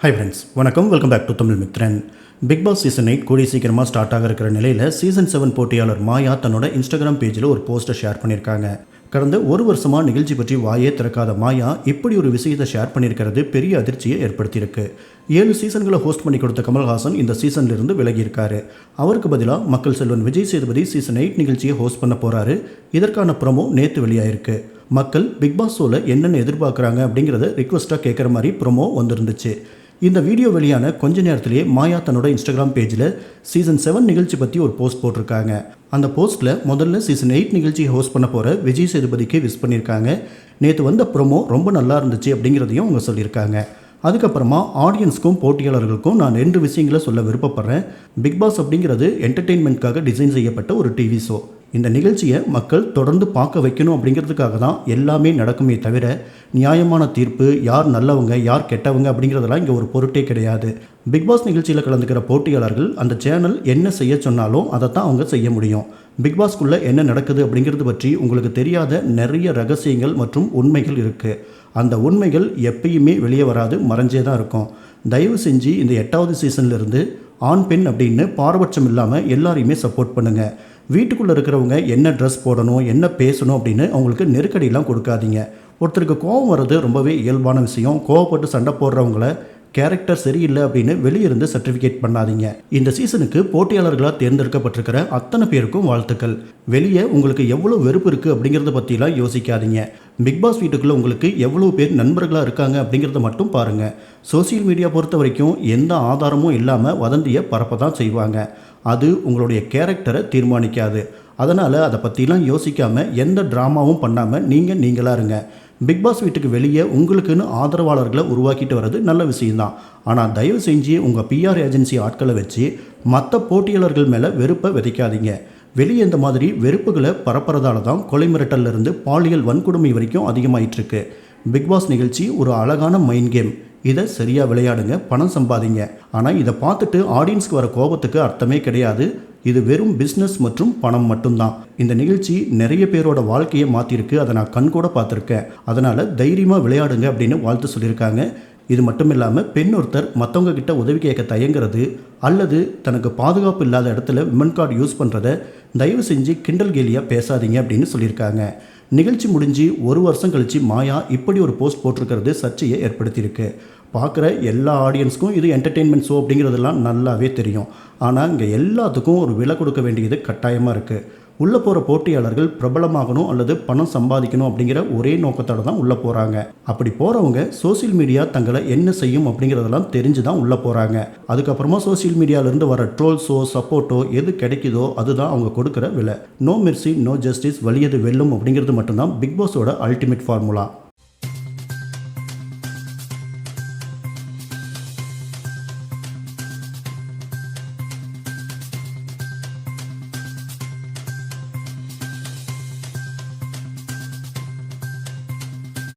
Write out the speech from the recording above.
Hi friends, வணக்கம். Welcome back to Tamil Mithran. Big boss season 8 கூடிய சீக்கிரமாக ஸ்டார்ட் ஆக இருக்கிற நிலையில் சீசன் 7 போட்டியாளர் மாயா தன்னோட இன்ஸ்டாகிராம் பேஜில் ஒரு போஸ்ட்டை ஷேர் பண்ணியிருக்காங்க. கடந்த ஒரு வருஷமாக நிகழ்ச்சி பற்றி வாயே திறக்காத மாயா இப்படி ஒரு விஷயத்தை ஷேர் பண்ணியிருக்கிறது பெரிய அதிர்ச்சியை ஏற்படுத்தியிருக்கு. 7 சீசன்களை ஹோஸ்ட் பண்ணி கொடுத்த கமல்ஹாசன் இந்த சீசன்லேருந்து விலகியிருக்காரு. அவருக்கு பதிலாக மக்கள் செல்வன் விஜய் சேதுபதி சீசன் 8 நிகழ்ச்சியை ஹோஸ்ட் பண்ண போகிறாரு. இதற்கான ப்ரோமோ நேற்று வெளியாயிருக்கு. மக்கள் பிக் பாஸ் ஷோவில் என்னென்ன எதிர்பார்க்குறாங்க அப்படிங்கிறத ரிக்வஸ்ட்டாக கேட்குற மாதிரி ப்ரோமோ வந்துருந்துச்சு. இந்த வீடியோ வெளியான கொஞ்ச நேரத்திலேயே மாயா தன்னோட இன்ஸ்டாகிராம் பேஜில் சீசன் 7 நிகழ்ச்சி பற்றி ஒரு போஸ்ட் போட்டிருக்காங்க. அந்த போஸ்ட்டில் முதல்ல சீசன் 8 நிகழ்ச்சியை ஹோஸ்ட் பண்ண போகிற விஜய் சேதுபதிக்கு விஷ் பண்ணியிருக்காங்க. நேற்று வந்த ப்ரோமோ ரொம்ப நல்லா இருந்துச்சு அப்படிங்கிறதையும் அவங்க சொல்லியிருக்காங்க. அதுக்கப்புறமா ஆடியன்ஸ்க்கும் போட்டியாளர்களுக்கும் நான் 2 விஷயங்களை சொல்ல விருப்பப்படுறேன். பிக் பாஸ் அப்படிங்கிறது என்டர்டெயின்மெண்ட்காக டிசைன் செய்யப்பட்ட ஒரு டிவி ஷோ. இந்த நிகழ்ச்சியை மக்கள் தொடர்ந்து பார்க்க வைக்கணும் அப்படிங்கிறதுக்காக தான் எல்லாமே நடக்குமே தவிர நியாயமான தீர்ப்பு, யார் நல்லவங்க யார் கெட்டவங்க அப்படிங்கிறதெல்லாம் இங்கே ஒரு பொருட்டே கிடையாது. பிக் பாஸ் நிகழ்ச்சியில் கலந்துக்கிற போட்டியாளர்கள் அந்த சேனல் என்ன செய்ய சொன்னாலும் அதை தான் அவங்க செய்ய முடியும். பிக் பாஸ்க்குள்ளே என்ன நடக்குது அப்படிங்கிறது பற்றி உங்களுக்கு தெரியாத நிறைய ரகசியங்கள் மற்றும் உண்மைகள் இருக்குது. அந்த உண்மைகள் எப்பயுமே வெளியே வராது, மறைஞ்சே தான் இருக்கும். தயவு செஞ்சு இந்த 8வது சீசன்லேருந்து ஆண் பெண் அப்படின்னு பாரபட்சம் இல்லாமல் எல்லாரையுமே சப்போர்ட் பண்ணுங்கள். வீட்டுக்குள்ளே இருக்கிறவங்க என்ன ட்ரெஸ் போடணும், என்ன பேசணும் அப்படின்னு அவங்களுக்கு நெருக்கடியெல்லாம் கொடுக்காதீங்க. ஒருத்தருக்கு கோபம் வர்றது ரொம்பவே இயல்பான விஷயம். கோவப்பட்டு சண்டை போடுறவங்கள கேரக்டர் சரியில்லை அப்படின்னு வெளியிருந்து சர்டிஃபிகேட் பண்ணாதீங்க. இந்த சீசனுக்கு போட்டியாளர்களாக தேர்ந்தெடுக்கப்பட்டிருக்கிற அத்தனை பேருக்கும் வாழ்த்துக்கள். வெளியே உங்களுக்கு எவ்வளோ வெறுப்பு இருக்குது அப்படிங்கிறத பற்றிலாம் யோசிக்காதீங்க. பிக் பாஸ் வீட்டுக்குள்ளே உங்களுக்கு எவ்வளோ பேர் நண்பர்களாக இருக்காங்க அப்படிங்கிறத மட்டும் பாருங்கள். சோசியல் மீடியா பொறுத்த வரைக்கும் எந்த ஆதாரமும் இல்லாமல் வதந்தியை பரப்ப தான் செய்வாங்க. அது உங்களுடைய கேரக்டரை தீர்மானிக்காது. அதனால் அதை பற்றிலாம் யோசிக்காமல் எந்த ட்ராமாவும் பண்ணாமல் நீங்களாக இருங்க. பிக் பாஸ் வீட்டுக்கு வெளியே உங்களுக்குன்னு ஆதரவாளர்களை உருவாக்கிட்டு வர்றது நல்ல விஷயம்தான். ஆனால் தயவு செஞ்சு உங்கள் பிஆர் ஏஜென்சி ஆட்களை வச்சு மற்ற போட்டியாளர்கள் மேலே வெறுப்பை விதைக்காதீங்க. வெளியே இந்த மாதிரி வெறுப்புகளை பரப்புறதால தான் கொலை மிரட்டல்லிருந்து பாலியல் வன்கொடுமை வரைக்கும் அதிகமாயிட்டுருக்கு. பிக் பாஸ் நிகழ்ச்சி ஒரு அழகான மைண்ட் கேம். இதை சரியாக விளையாடுங்க, பணம் சம்பாதிங்க. ஆனால் இதை பார்த்துட்டு ஆடியன்ஸ்க்கு வர கோபத்துக்கு அர்த்தமே கிடையாது. இது வெறும் பிஸ்னஸ் மற்றும் பணம் மட்டும்தான். இந்த நிகழ்ச்சி நிறைய பேரோட வாழ்க்கையை மாற்றிருக்கு. அதை நான் கண்கூட பார்த்துருக்கேன். அதனால் தைரியமாக விளையாடுங்க அப்படின்னு வாழ்த்து சொல்லியிருக்காங்க. இது மட்டும் இல்லாமல் பெண் ஒருத்தர் மற்றவங்க கிட்ட உதவி கேட்க தயங்குறது அல்லது தனக்கு பாதுகாப்பு இல்லாத இடத்துல விமன் கார்டு யூஸ் பண்ணுறத தயவு செஞ்சு கிண்டல் கேலியாக பேசாதீங்க அப்படின்னு சொல்லியிருக்காங்க. நிகழ்ச்சி முடிஞ்சு ஒரு வருஷம் கழித்து மாயா இப்படி ஒரு போஸ்ட் போட்டிருக்கிறது சர்ச்சையை ஏற்படுத்தியிருக்கு. பார்க்குற எல்லா ஆடியன்ஸ்க்கும் இது என்டர்டெயின்மெண்ட் ஷோ அப்படிங்கிறதெல்லாம் நல்லாவே தெரியும். ஆனால் இங்கே எல்லாத்துக்கும் ஒரு விலை கொடுக்க வேண்டியது கட்டாயமாக இருக்குது. உள்ளே போகிற போட்டியாளர்கள் பிரபலமாகணும் அல்லது பணம் சம்பாதிக்கணும் அப்படிங்கிற ஒரே நோக்கத்தோடு தான் உள்ளே போகிறாங்க. அப்படி போகிறவங்க சோசியல் மீடியா தங்களை என்ன செய்யும் அப்படிங்கிறதெல்லாம் தெரிஞ்சு தான் உள்ளே போகிறாங்க. அதுக்கப்புறமா சோசியல் மீடியாவிலேருந்து வர ட்ரோல்ஸோ சப்போர்ட்டோ எது கிடைக்குதோ அதுதான் அவங்க கொடுக்குற விலை. நோ மெர்சி நோ ஜஸ்டிஸ், வலியது வெல்லும் அப்படிங்கிறது மட்டும்தான் பிக் பாஸோட அல்டிமேட் ஃபார்முலா.